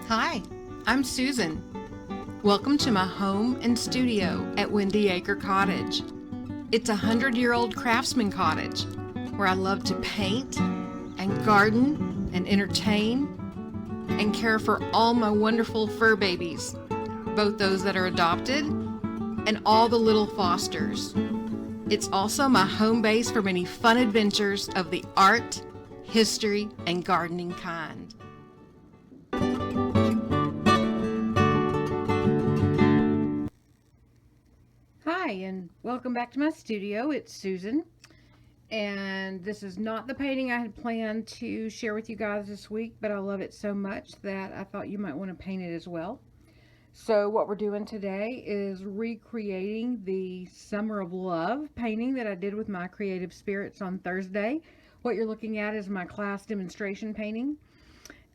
Hi, I'm Susan. Welcome to my home and studio at Windy Acre Cottage. It's a 100-year-old craftsman cottage where I love to paint and garden and entertain and care for all my wonderful fur babies, both those that are adopted and all the little fosters. It's also my home base for many fun adventures of the art, history, and gardening kind. Hi, and welcome back to my studio. It's Susan, and this is not the painting I had planned to share with you guys this week, but I love it so much that I thought you might want to paint it as well. So what we're doing today is recreating the Summer of Love painting that I did with my creative spirits on Thursday. What you're looking at is my class demonstration painting.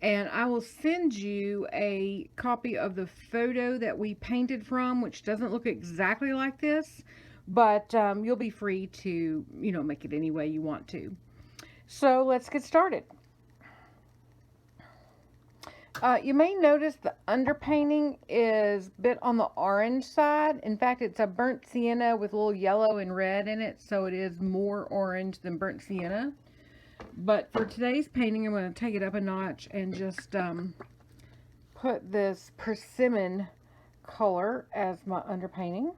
And I will send you a copy of the photo that we painted from, which doesn't look exactly like this, but you'll be free to, make it any way you want to. So let's get started. You may notice the underpainting is a bit on the orange side. In fact, it's a burnt sienna with a little yellow and red in it, so it is more orange than burnt sienna. But for today's painting, I'm going to take it up a notch and just put this persimmon color as my underpainting.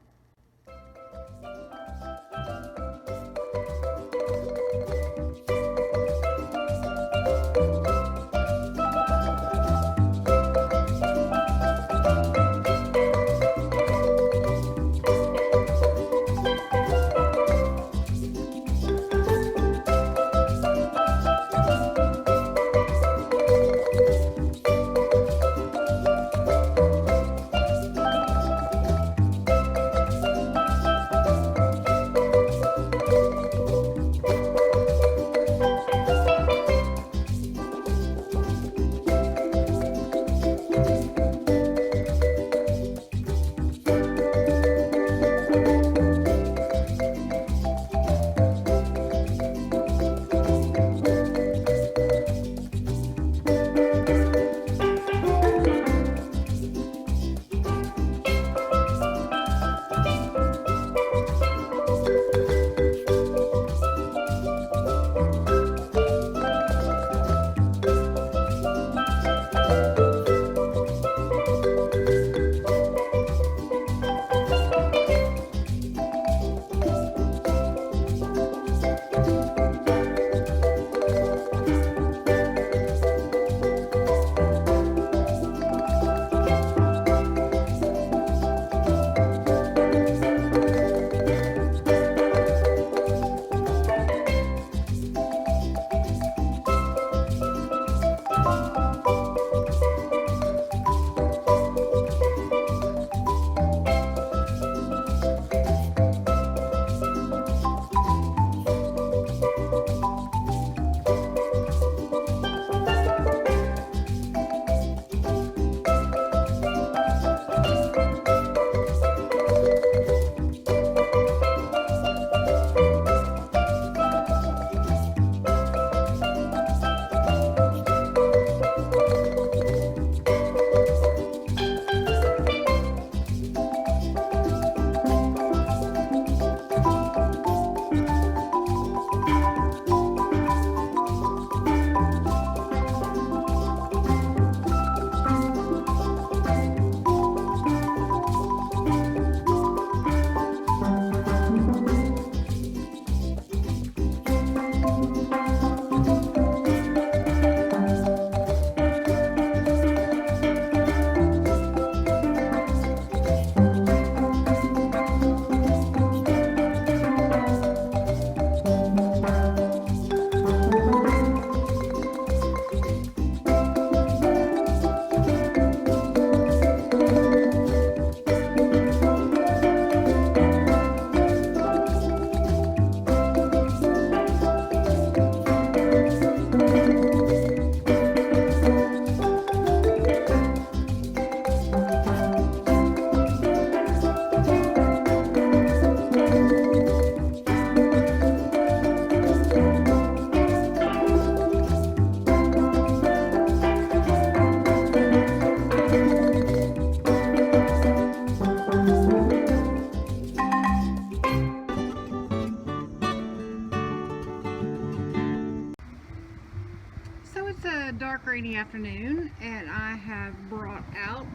It's a dark rainy afternoon and I have brought out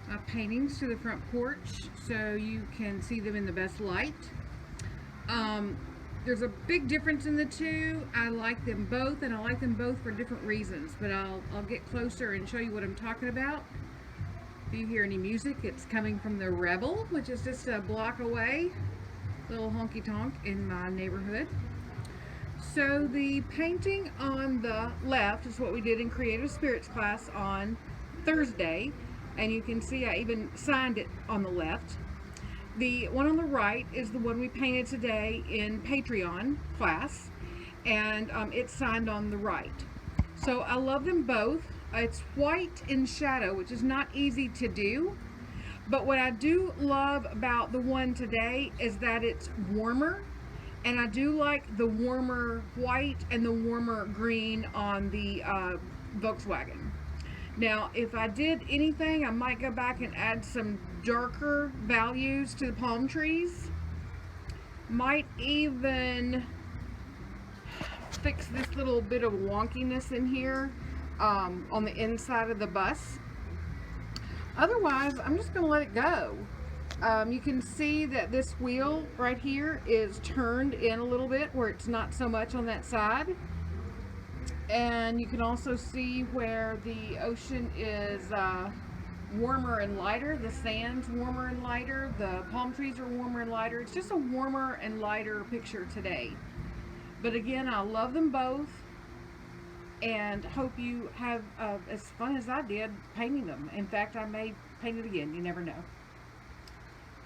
my paintings to the front porch so you can see them in the best light. There's a big difference in the two. I like them both, and I like them both for different reasons, but I'll get closer and show you what I'm talking about. If you hear any music, it's coming from the Rebel, which is just a block away, little honky tonk in my neighborhood. So the painting on the left is what we did in Creative Spirits class on Thursday, and you can see I even signed it on the left. The one on the right is the one we painted today in Patreon class, and it's signed on the right. So I love them both. It's white in shadow, which is not easy to do, but what I do love about the one today is that it's warmer, and I do like the warmer white and the warmer green on the Volkswagen. Now, if I did anything, I might go back and add some darker values to the palm trees. Might even fix this little bit of wonkiness in here on the inside of the bus. Otherwise, I'm just going to let it go. You can see that this wheel right here is turned in a little bit where it's not so much on that side. And you can also see where the ocean is warmer and lighter, the sand's warmer and lighter, the palm trees are warmer and lighter. It's just a warmer and lighter picture today. But again, I love them both and hope you have as fun as I did painting them. In fact, I may paint it again, you never know.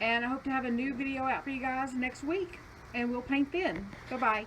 And I hope to have a new video out for you guys next week, and we'll paint then. Bye-bye.